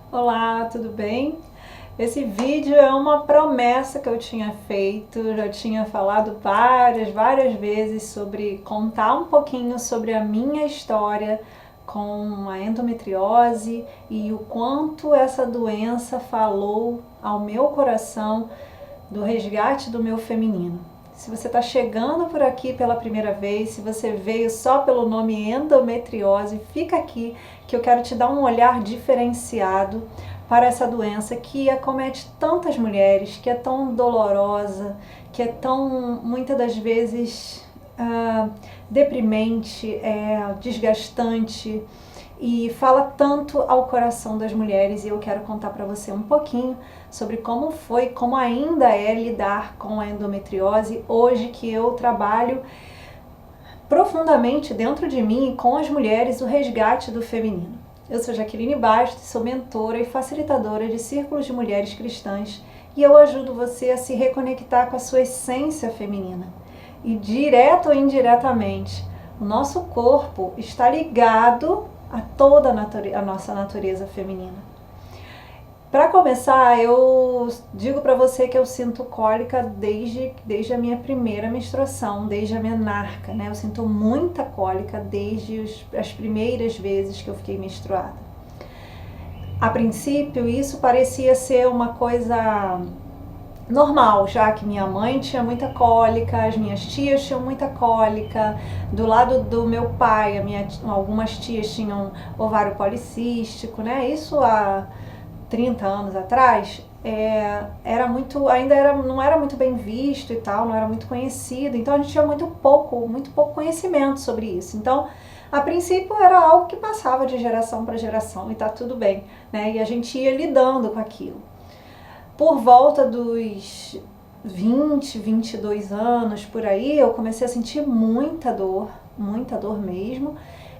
Olá, tudo bem? Esse vídeo é uma promessa que eu tinha feito, já tinha falado várias vezes sobre contar um pouquinho sobre a minha história com a endometriose e o quanto essa doença falou ao meu coração do resgate do meu feminino. Se você está chegando por aqui pela primeira vez, se você veio só pelo nome endometriose, fica aqui que eu quero te dar um olhar diferenciado para essa doença que acomete tantas mulheres, que é tão dolorosa, que é tão, muitas das vezes, deprimente, desgastante e fala tanto ao coração das mulheres, e eu quero contar para você um pouquinho sobre como foi, como ainda é lidar com a endometriose hoje que eu trabalho profundamente dentro de mim e com as mulheres o resgate do feminino. Eu sou Jaqueline Bastos, sou mentora e facilitadora de círculos de mulheres cristãs e eu ajudo você a se reconectar com a sua essência feminina. E direto ou indiretamente, o nosso corpo está ligado a toda a nossa natureza feminina. Para começar, eu digo para você que eu sinto cólica desde a minha primeira menstruação, desde a menarca, né? Eu sinto muita cólica desde as primeiras vezes que eu fiquei menstruada. A princípio, isso parecia ser uma coisa normal, já que minha mãe tinha muita cólica, as minhas tias tinham muita cólica, do lado do meu pai, algumas tias tinham ovário policístico, né? Isso há 30 anos atrás, não era muito bem visto e tal, não era muito conhecido, então a gente tinha muito pouco conhecimento sobre isso. Então, a princípio era algo que passava de geração para geração e tá tudo bem, né? E a gente ia lidando com aquilo. Por volta dos 22 anos, por aí, eu comecei a sentir muita dor mesmo,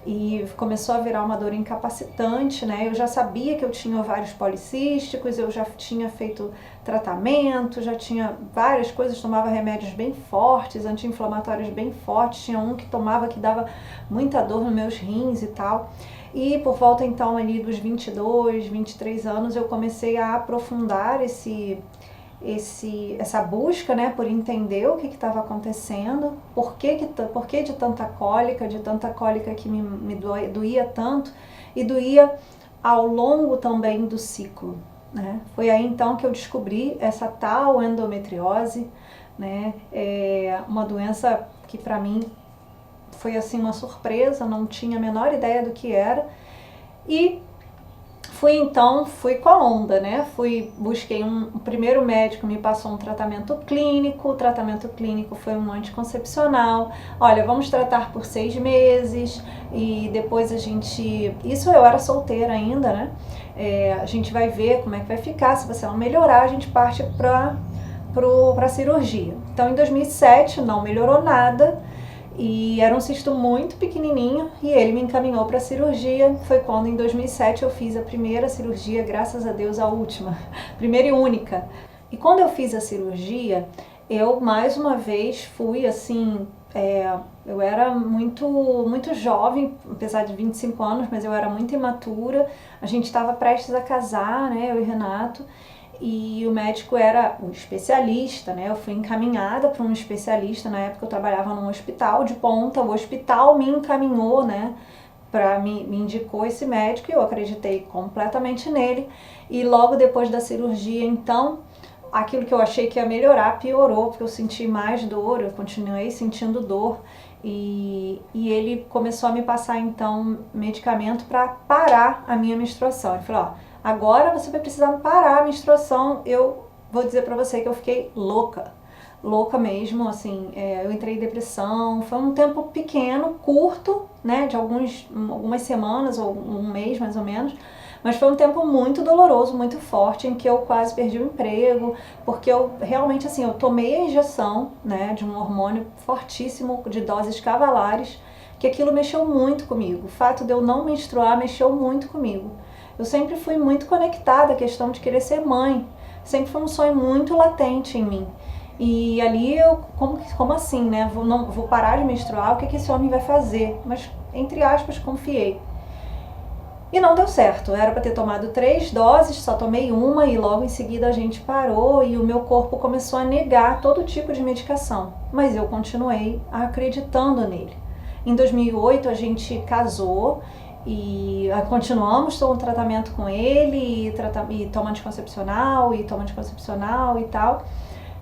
e começou a virar uma dor incapacitante, né? Eu já sabia que eu tinha ovários policísticos, eu já tinha feito tratamento, já tinha várias coisas, tomava remédios bem fortes, anti-inflamatórios bem fortes, tinha um que tomava que dava muita dor nos meus rins e tal. E por volta então ali dos 22, 23 anos eu comecei a aprofundar essa busca, né, por entender o que estava acontecendo, por que de tanta cólica que me doía tanto e doía ao longo também do ciclo, né? Foi aí então que eu descobri essa tal endometriose, né? É uma doença que para mim foi assim uma surpresa, não tinha a menor ideia do que era. E fui com a onda, né? Busquei o primeiro médico me passou um tratamento clínico, o tratamento clínico foi um anticoncepcional. Olha, vamos tratar por 6 meses e depois isso eu era solteira ainda, né? A gente vai ver como é que vai ficar, se você não melhorar, a gente parte para cirurgia. Então, em 2007 não melhorou nada. E era um cisto muito pequenininho e ele me encaminhou para a cirurgia. Foi quando em 2007 eu fiz a primeira cirurgia, graças a Deus a última, primeira e única. E quando eu fiz a cirurgia, eu mais uma vez fui assim, eu era muito jovem, apesar de 25 anos, mas eu era muito imatura. A gente estava prestes a casar, né, eu e Renato. E o médico era o especialista, né? Eu fui encaminhada para um especialista, na época eu trabalhava num hospital de ponta, o hospital me encaminhou, né? Me indicou esse médico e eu acreditei completamente nele. E logo depois da cirurgia, então, aquilo que eu achei que ia melhorar piorou, porque eu senti mais dor, eu continuei sentindo dor. E ele começou a me passar então medicamento para parar a minha menstruação. Ele falou: ó, agora você vai precisar parar a menstruação. Eu vou dizer pra você que eu fiquei louca mesmo, assim, eu entrei em depressão. Foi um tempo pequeno, curto, né, de algumas semanas ou um mês mais ou menos, mas foi um tempo muito doloroso, muito forte, em que eu quase perdi o emprego, porque eu realmente, assim, eu tomei a injeção, né, de um hormônio fortíssimo, de doses cavalares, que aquilo mexeu muito comigo. O fato de eu não menstruar mexeu muito comigo. Eu sempre fui muito conectada à questão de querer ser mãe. Sempre foi um sonho muito latente em mim. E ali eu, como assim, né? Vou parar de menstruar, o que esse homem vai fazer? Mas, entre aspas, confiei. E não deu certo, era para ter tomado 3 doses, só tomei uma e logo em seguida a gente parou e o meu corpo começou a negar todo tipo de medicação, mas eu continuei acreditando nele. Em 2008 a gente casou e continuamos o tratamento com ele, e toma anticoncepcional, e tal.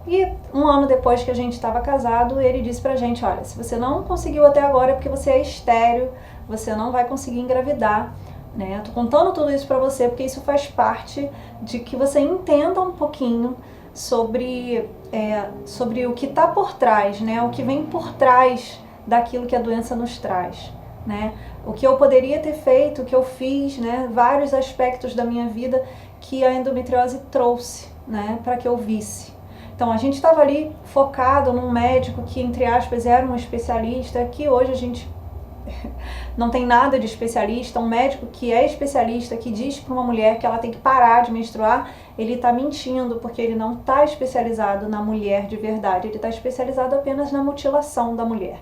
E um ano depois que a gente estava casado, ele disse pra gente, olha, se você não conseguiu até agora é porque você é estéril, você não vai conseguir engravidar. Né? Tô contando tudo isso para você porque isso faz parte de que você entenda um pouquinho sobre o que está por trás, né? O que vem por trás daquilo que a doença nos traz. Né? O que eu poderia ter feito, o que eu fiz, né? Vários aspectos da minha vida que a endometriose trouxe, né? Para que eu visse. Então a gente estava ali focado num médico que, entre aspas, era um especialista, que hoje a gente não tem nada de especialista. Um médico que é especialista, que diz para uma mulher que ela tem que parar de menstruar, ele está mentindo, porque ele não está especializado na mulher de verdade, ele está especializado apenas na mutilação da mulher.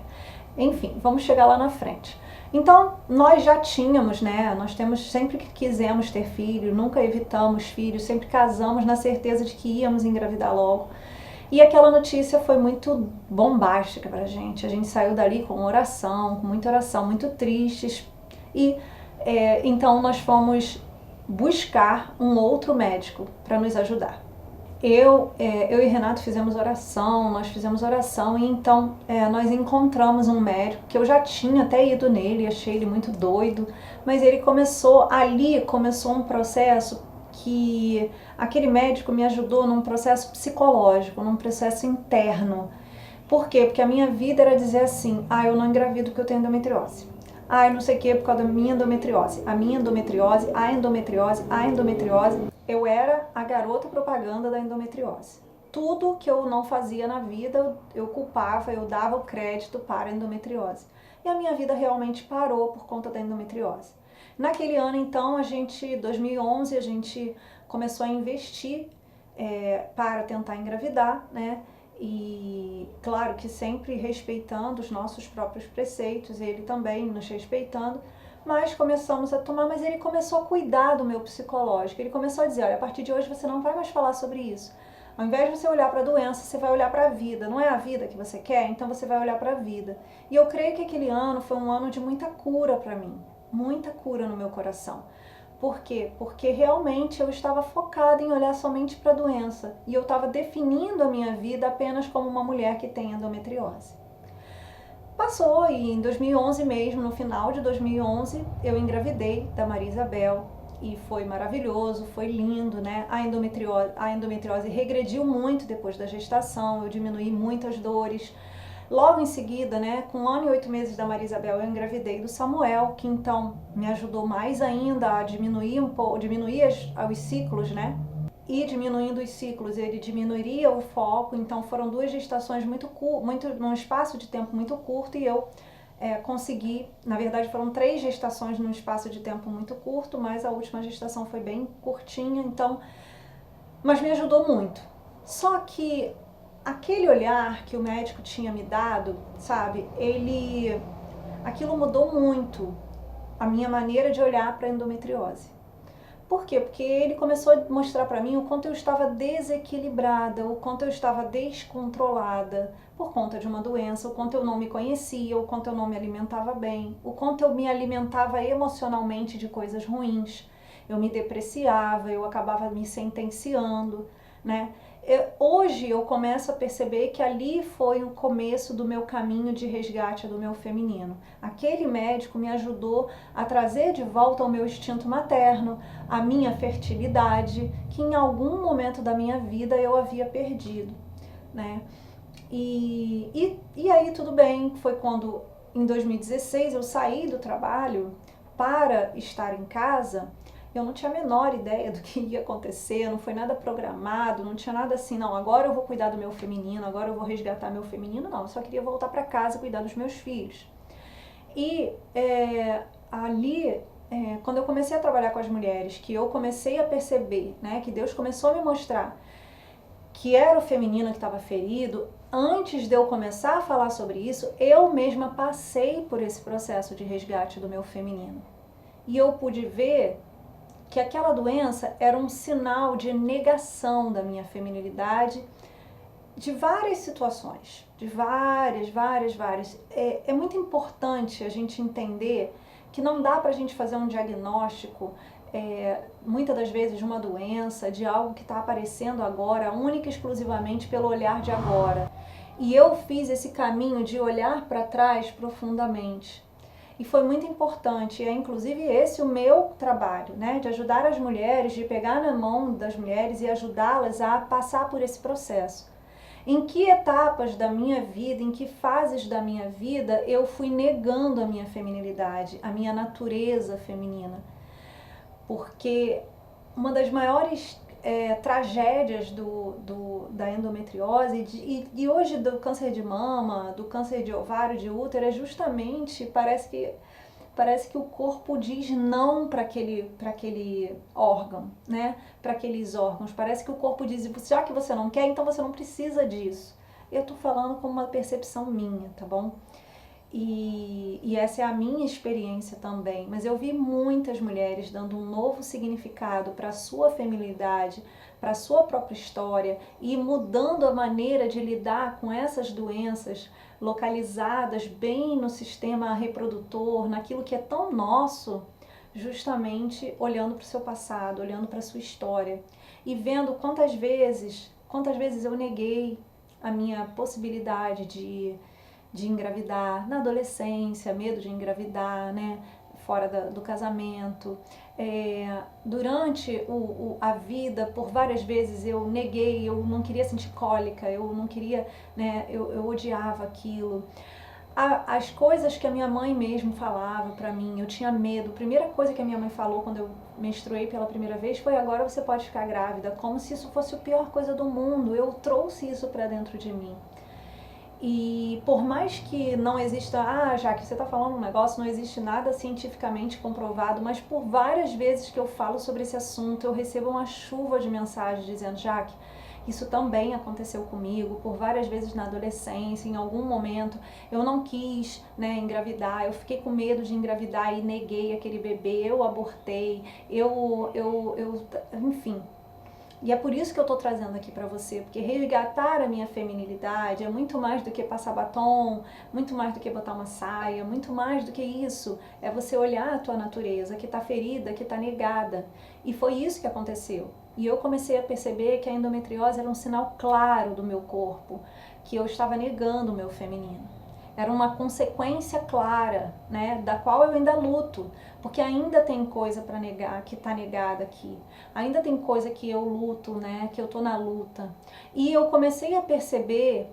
Enfim, vamos chegar lá na frente. Então, nós já tínhamos, né, nós temos, sempre que quisemos ter filho, nunca evitamos filhos, sempre casamos na certeza de que íamos engravidar logo. E aquela notícia foi muito bombástica pra gente. A gente saiu dali com oração, muito tristes. E então nós fomos buscar um outro médico para nos ajudar. Eu e Renato fizemos oração, e então nós encontramos um médico que eu já tinha até ido nele, achei ele muito doido, mas ele começou um processo que aquele médico me ajudou num processo psicológico, num processo interno. Por quê? Porque a minha vida era dizer assim, eu não engravido porque eu tenho endometriose. Eu não sei o que por causa da minha endometriose. A endometriose. Eu era a garota propaganda da endometriose. Tudo que eu não fazia na vida, eu culpava, eu dava o crédito para a endometriose. E a minha vida realmente parou por conta da endometriose. Naquele ano, então, 2011, a gente começou a investir para tentar engravidar, né? E claro que sempre respeitando os nossos próprios preceitos, ele também nos respeitando, mas começamos a tomar, mas ele começou a cuidar do meu psicológico, ele começou a dizer, olha, a partir de hoje você não vai mais falar sobre isso. Ao invés de você olhar para a doença, você vai olhar para a vida. Não é a vida que você quer? Então você vai olhar para a vida. E eu creio que aquele ano foi um ano de muita cura para mim. Muita cura no meu coração. Por quê? Porque realmente eu estava focada em olhar somente para a doença. E eu estava definindo a minha vida apenas como uma mulher que tem endometriose. Passou e em 2011 mesmo, no final de 2011, eu engravidei da Maria Isabel. E foi maravilhoso, foi lindo, né? A endometriose regrediu muito depois da gestação, eu diminuí muitas dores. Logo em seguida, né, com 1 ano e 8 meses da Maria Isabel, eu engravidei do Samuel, que então me ajudou mais ainda a diminuir os ciclos, né? E diminuindo os ciclos, ele diminuiria o foco, então foram 2 gestações num espaço de tempo muito curto, e eu consegui, na verdade foram 3 gestações num espaço de tempo muito curto, mas a última gestação foi bem curtinha, então, mas me ajudou muito. Só que aquele olhar que o médico tinha me dado, sabe, aquilo mudou muito a minha maneira de olhar para a endometriose. Por quê? Porque ele começou a mostrar para mim o quanto eu estava desequilibrada, o quanto eu estava descontrolada por conta de uma doença, o quanto eu não me conhecia, o quanto eu não me alimentava bem, o quanto eu me alimentava emocionalmente de coisas ruins. Eu me depreciava, eu acabava me sentenciando, né? Hoje eu começo a perceber que ali foi o começo do meu caminho de resgate do meu feminino. Aquele médico me ajudou a trazer de volta o meu instinto materno, a minha fertilidade, que em algum momento da minha vida eu havia perdido, né? E aí tudo bem, foi quando em 2016 eu saí do trabalho para estar em casa. Eu não tinha a menor ideia do que ia acontecer, não foi nada programado, não tinha nada assim, não, agora eu vou cuidar do meu feminino, agora eu vou resgatar meu feminino, não, eu só queria voltar para casa e cuidar dos meus filhos. E quando eu comecei a trabalhar com as mulheres, que eu comecei a perceber, né, que Deus começou a me mostrar que era o feminino que estava ferido, antes de eu começar a falar sobre isso, eu mesma passei por esse processo de resgate do meu feminino. e eu pude ver que aquela doença era um sinal de negação da minha feminilidade, de várias situações, de várias. É muito importante a gente entender que não dá para a gente fazer um diagnóstico, muitas das vezes, de uma doença, de algo que está aparecendo agora, única e exclusivamente pelo olhar de agora. E eu fiz esse caminho de olhar para trás profundamente. E foi muito importante, é inclusive esse o meu trabalho, né? De ajudar as mulheres, de pegar na mão das mulheres e ajudá-las a passar por esse processo. Em que etapas da minha vida, em que fases da minha vida eu fui negando a minha feminilidade, a minha natureza feminina. Porque uma das maiores tragédias da endometriose e hoje do câncer de mama, do câncer de ovário, de útero, é justamente, parece que o corpo diz não para aquele órgão, né? Para aqueles órgãos. Parece que o corpo diz, já que você não quer, então você não precisa disso. Eu tô falando como uma percepção minha, tá bom? E essa é a minha experiência também. Mas eu vi muitas mulheres dando um novo significado para a sua feminilidade, para a sua própria história e mudando a maneira de lidar com essas doenças localizadas bem no sistema reprodutor, naquilo que é tão nosso, justamente olhando para o seu passado, olhando para a sua história e vendo quantas vezes eu neguei a minha possibilidade de engravidar na adolescência, medo de engravidar, né, fora do casamento. Durante a vida, por várias vezes eu neguei, eu não queria sentir cólica, eu não queria, né, eu odiava aquilo. As coisas que a minha mãe mesmo falava pra mim, eu tinha medo. A primeira coisa que a minha mãe falou quando eu menstruei pela primeira vez foi: agora você pode ficar grávida, como se isso fosse a pior coisa do mundo. Eu trouxe isso pra dentro de mim. E por mais que não exista, já que você está falando um negócio, não existe nada cientificamente comprovado, mas por várias vezes que eu falo sobre esse assunto, eu recebo uma chuva de mensagens dizendo: Jaque, isso também aconteceu comigo, por várias vezes na adolescência, em algum momento eu não quis, né, engravidar, eu fiquei com medo de engravidar e neguei aquele bebê, eu abortei, enfim. E é por isso que eu tô trazendo aqui pra você, porque resgatar a minha feminilidade é muito mais do que passar batom, muito mais do que botar uma saia, muito mais do que isso. É você olhar a tua natureza, que tá ferida, que tá negada. E foi isso que aconteceu. E eu comecei a perceber que a endometriose era um sinal claro do meu corpo, que eu estava negando o meu feminino. Era uma consequência clara, né, da qual eu ainda luto, porque ainda tem coisa para negar, que está negada aqui. Ainda tem coisa que eu luto, né, que eu tô na luta. E eu comecei a perceber,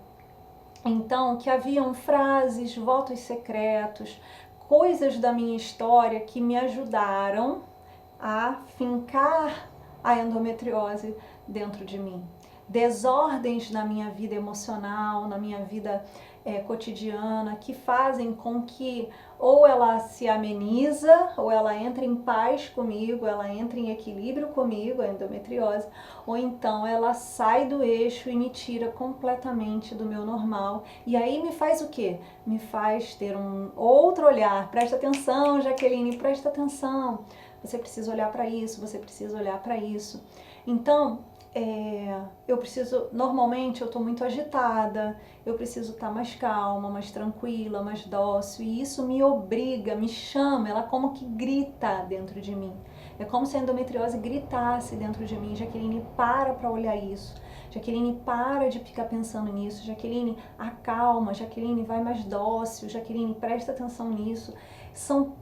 então, que haviam frases, votos secretos, coisas da minha história que me ajudaram a fincar a endometriose dentro de mim. Desordens na minha vida emocional, na minha vida cotidiana, que fazem com que ou ela se ameniza, ou ela entra em paz comigo, ela entra em equilíbrio comigo, a endometriose, ou então ela sai do eixo e me tira completamente do meu normal. E aí me faz o quê? Me faz ter um outro olhar. Presta atenção, Jaqueline, presta atenção. Você precisa olhar para isso, você precisa olhar para isso. Então, eu preciso, normalmente eu estou muito agitada, eu preciso estar mais calma, mais tranquila, mais dócil, e isso me obriga, me chama, ela como que grita dentro de mim. É como se a endometriose gritasse dentro de mim: Jaqueline, para olhar isso. Jaqueline, para de ficar pensando nisso. Jaqueline, acalma. Jaqueline, vai mais dócil. Jaqueline, presta atenção nisso. São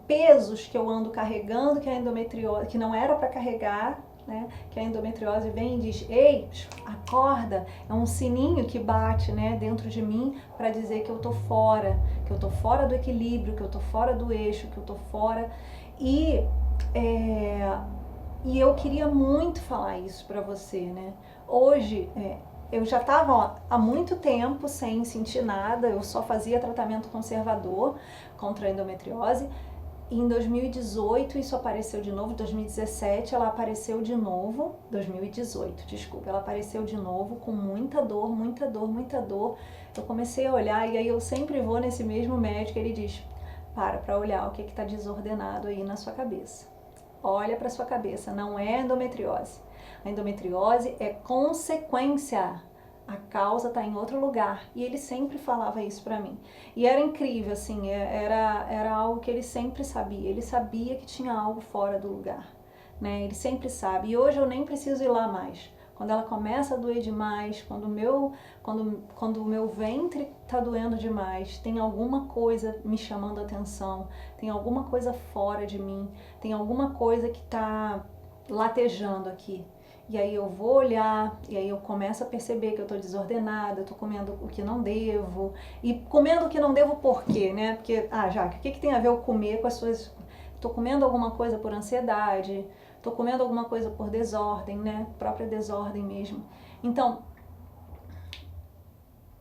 pesos que eu ando carregando, que a endometriose, que não era para carregar, né? Que a endometriose vem e diz: ei, acorda. É um sininho que bate, né, dentro de mim para dizer que eu tô fora do equilíbrio, que eu tô fora do eixo, que eu tô fora. E eu queria muito falar isso para você, né? Hoje eu já estava há muito tempo sem sentir nada, eu só fazia tratamento conservador contra a endometriose. Em 2018 isso apareceu de novo, em 2017 ela apareceu de novo, 2018, desculpa, ela apareceu de novo com muita dor. Eu comecei a olhar e aí eu sempre vou nesse mesmo médico, ele diz: para olhar o que está desordenado aí na sua cabeça. Olha para sua cabeça, não é endometriose. A endometriose é consequência. A causa está em outro lugar. E ele sempre falava isso para mim. E era incrível, assim, era algo que ele sempre sabia. Ele sabia que tinha algo fora do lugar, né? Ele sempre sabe. E hoje eu nem preciso ir lá mais. Quando ela começa a doer demais, quando o meu ventre está doendo demais, tem alguma coisa me chamando a atenção, tem alguma coisa fora de mim, tem alguma coisa que está latejando aqui. E aí eu vou olhar, e aí eu começo a perceber que eu estou desordenada, eu estou comendo o que não devo. E comendo o que não devo por quê, né? Porque, Jaque, o que tem a ver eu comer com as suas... Estou comendo alguma coisa por ansiedade, estou comendo alguma coisa por desordem, né? Própria desordem mesmo. Então,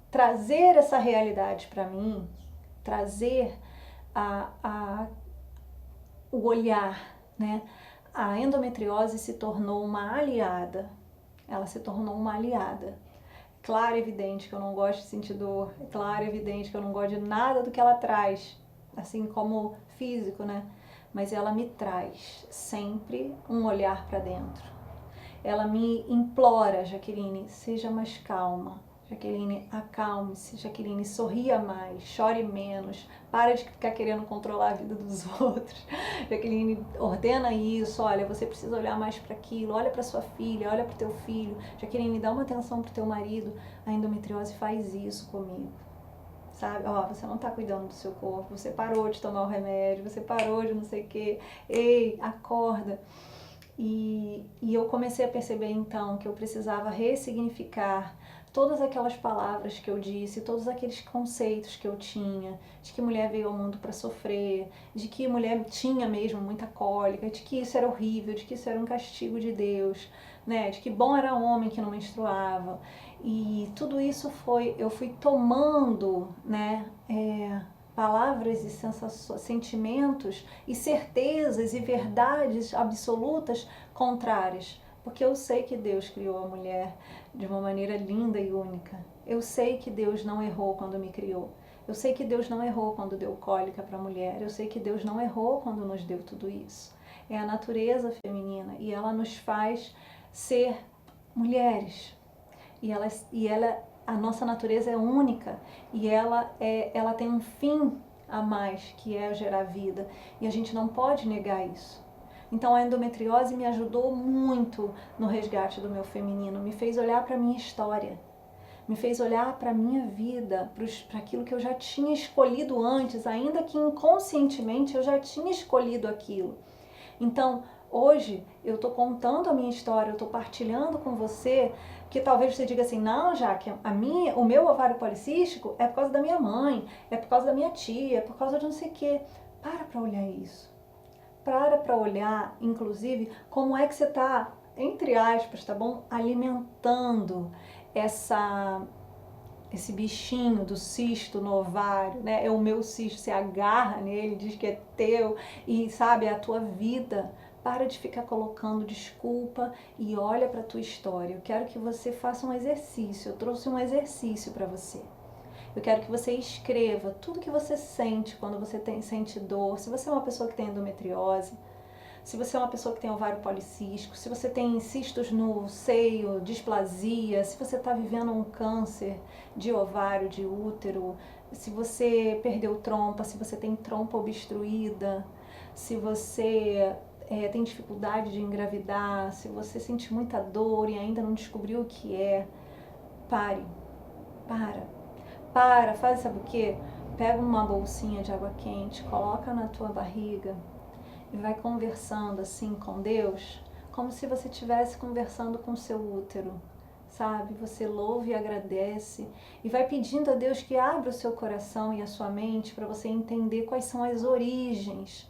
trazer essa realidade para mim, trazer o olhar, né? A endometriose se tornou uma aliada. Ela se tornou uma aliada. Claro e evidente que eu não gosto de sentir dor. É claro e evidente que eu não gosto de nada do que ela traz, assim como físico, né? Mas ela me traz sempre um olhar para dentro. Ela me implora, Jaqueline, seja mais calma. Jaqueline, acalme-se. Jaqueline, sorria mais, chore menos. Para de ficar querendo controlar a vida dos outros. Jaqueline, ordena isso. Olha, você precisa olhar mais para aquilo. Olha para sua filha, olha para o teu filho. Jaqueline, dá uma atenção para o teu marido. A endometriose faz isso comigo. Sabe? Você não está cuidando do seu corpo. Você parou de tomar o remédio. Você parou de não sei o quê. Ei, acorda. E eu comecei a perceber então que eu precisava ressignificar todas aquelas palavras que eu disse, todos aqueles conceitos que eu tinha, de que mulher veio ao mundo para sofrer, de que mulher tinha mesmo muita cólica, de que isso era horrível, de que isso era um castigo de Deus, né? De que bom era homem que não menstruava. E tudo isso eu fui tomando, né? Palavras e sentimentos e certezas e verdades absolutas contrárias. Porque eu sei que Deus criou a mulher de uma maneira linda e única. Eu sei que Deus não errou quando me criou. Eu sei que Deus não errou quando deu cólica para a mulher. Eu sei que Deus não errou quando nos deu tudo isso. É a natureza feminina e ela nos faz ser mulheres. A nossa natureza é única e ela tem um fim a mais, que é gerar vida. E a gente não pode negar isso. Então a endometriose me ajudou muito no resgate do meu feminino, me fez olhar para a minha história, me fez olhar para a minha vida, para aquilo que eu já tinha escolhido antes, ainda que inconscientemente eu já tinha escolhido aquilo. Então, hoje eu estou contando a minha história, eu estou partilhando com você, que talvez você diga assim, não, Jaque, o meu ovário policístico é por causa da minha mãe, é por causa da minha tia, é por causa de não sei o quê. Para olhar isso. Para olhar, inclusive, como é que você está, entre aspas, tá bom? Alimentando esse bichinho do cisto no ovário, né? É o meu cisto, você agarra nele, diz que é teu e sabe, é a tua vida. Para de ficar colocando desculpa e olha para a tua história. Eu quero que você faça um exercício, eu trouxe um exercício para você. Eu quero que você escreva tudo que você sente quando você sente dor. Se você é uma pessoa que tem endometriose, se você é uma pessoa que tem ovário policístico, se você tem cistos no seio, displasia, se você está vivendo um câncer de ovário, de útero, se você perdeu trompa, se você tem trompa obstruída, se você tem dificuldade de engravidar, se você sente muita dor e ainda não descobriu o que é, faz, sabe o que? Pega uma bolsinha de água quente, coloca na tua barriga e vai conversando assim com Deus, como se você estivesse conversando com o seu útero, sabe? Você louva e agradece e vai pedindo a Deus que abra o seu coração e a sua mente para você entender quais são as origens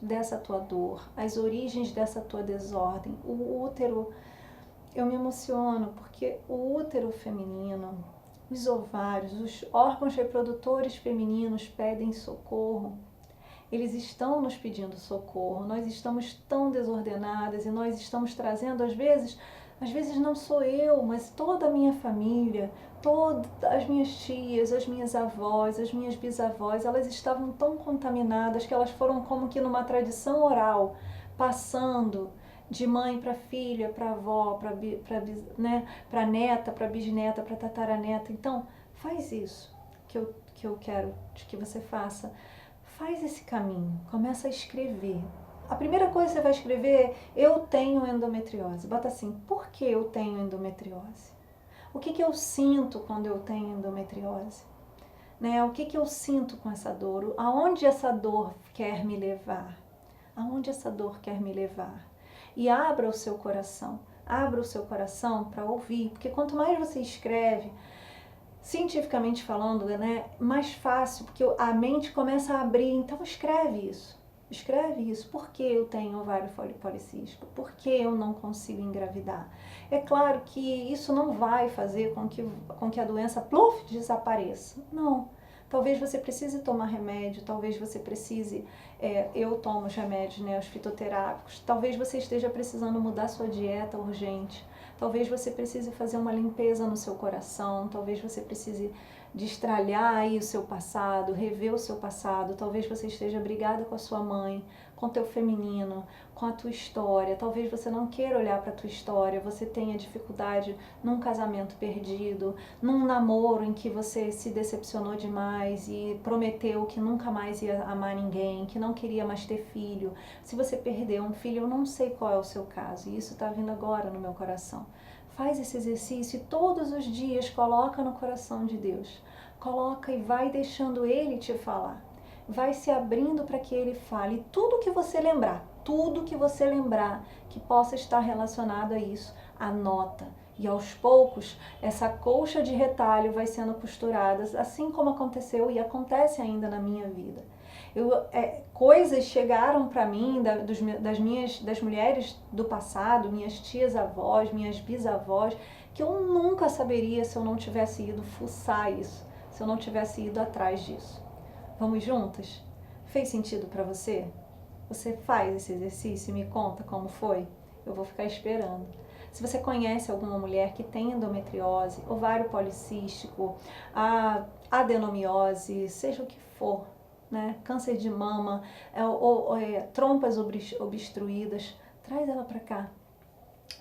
dessa tua dor, as origens dessa tua desordem. O útero, eu me emociono porque o útero feminino, os ovários, os órgãos reprodutores femininos pedem socorro. Eles estão nos pedindo socorro. Nós estamos tão desordenadas e nós estamos trazendo, às vezes, Às vezes não sou eu, mas toda a minha família, todas as minhas tias, as minhas avós, as minhas bisavós, elas estavam tão contaminadas que elas foram como que numa tradição oral, passando de mãe para filha, para avó, para neta, para bisneta, para tataraneta. Então, faz isso que eu quero que você faça. Faz esse caminho, começa a escrever. A primeira coisa que você vai escrever é: eu tenho endometriose. Bota assim: por que eu tenho endometriose? O que eu sinto quando eu tenho endometriose? Né? O que eu sinto com essa dor? Aonde essa dor quer me levar? Aonde essa dor quer me levar? E abra o seu coração. Abra o seu coração para ouvir. Porque quanto mais você escreve, cientificamente falando, né, mais fácil, porque a mente começa a abrir. Então escreve isso. Escreve isso. Por que eu tenho ovário policístico? Por que eu não consigo engravidar? É claro que isso não vai fazer com que a doença pluf, desapareça. Não. Talvez você precise tomar remédio, talvez você precise, eu tomo os remédios, né, os fitoterápicos, talvez você esteja precisando mudar sua dieta urgente, talvez você precise fazer uma limpeza no seu coração, talvez você precise destralhar aí o seu passado, rever o seu passado, talvez você esteja brigada com a sua mãe, com o teu feminino, com a tua história, talvez você não queira olhar para a tua história, você tenha dificuldade num casamento perdido, num namoro em que você se decepcionou demais e prometeu que nunca mais ia amar ninguém, que não queria mais ter filho. Se você perdeu um filho, eu não sei qual é o seu caso, e isso está vindo agora no meu coração. Faz esse exercício e todos os dias coloca no coração de Deus. Coloca e vai deixando Ele te falar. Vai se abrindo para que Ele fale. E tudo que você lembrar que possa estar relacionado a isso, anota. E aos poucos, essa colcha de retalho vai sendo costurada, assim como aconteceu e acontece ainda na minha vida. Coisas chegaram para mim das mulheres do passado, minhas tias avós, minhas bisavós, que eu nunca saberia se eu não tivesse ido fuçar isso, se eu não tivesse ido atrás disso. Vamos juntas? Fez sentido para você? Você faz esse exercício e me conta como foi? Eu vou ficar esperando. Se você conhece alguma mulher que tem endometriose, ovário policístico, adenomiose, seja o que for, né? Câncer de mama, trompas obstruídas, traz ela para cá.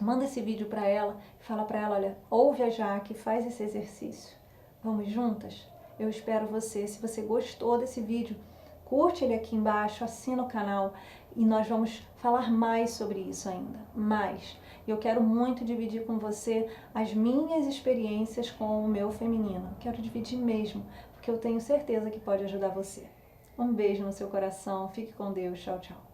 Manda esse vídeo para ela e fala para ela: olha, ouve a Jaque, faz esse exercício. Vamos juntas? Eu espero você. Se você gostou desse vídeo, curte ele aqui embaixo, assina o canal e nós vamos falar mais sobre isso ainda, mais. Eu quero muito dividir com você as minhas experiências com o meu feminino. Quero dividir mesmo, porque eu tenho certeza que pode ajudar você. Um beijo no seu coração, fique com Deus, tchau, tchau.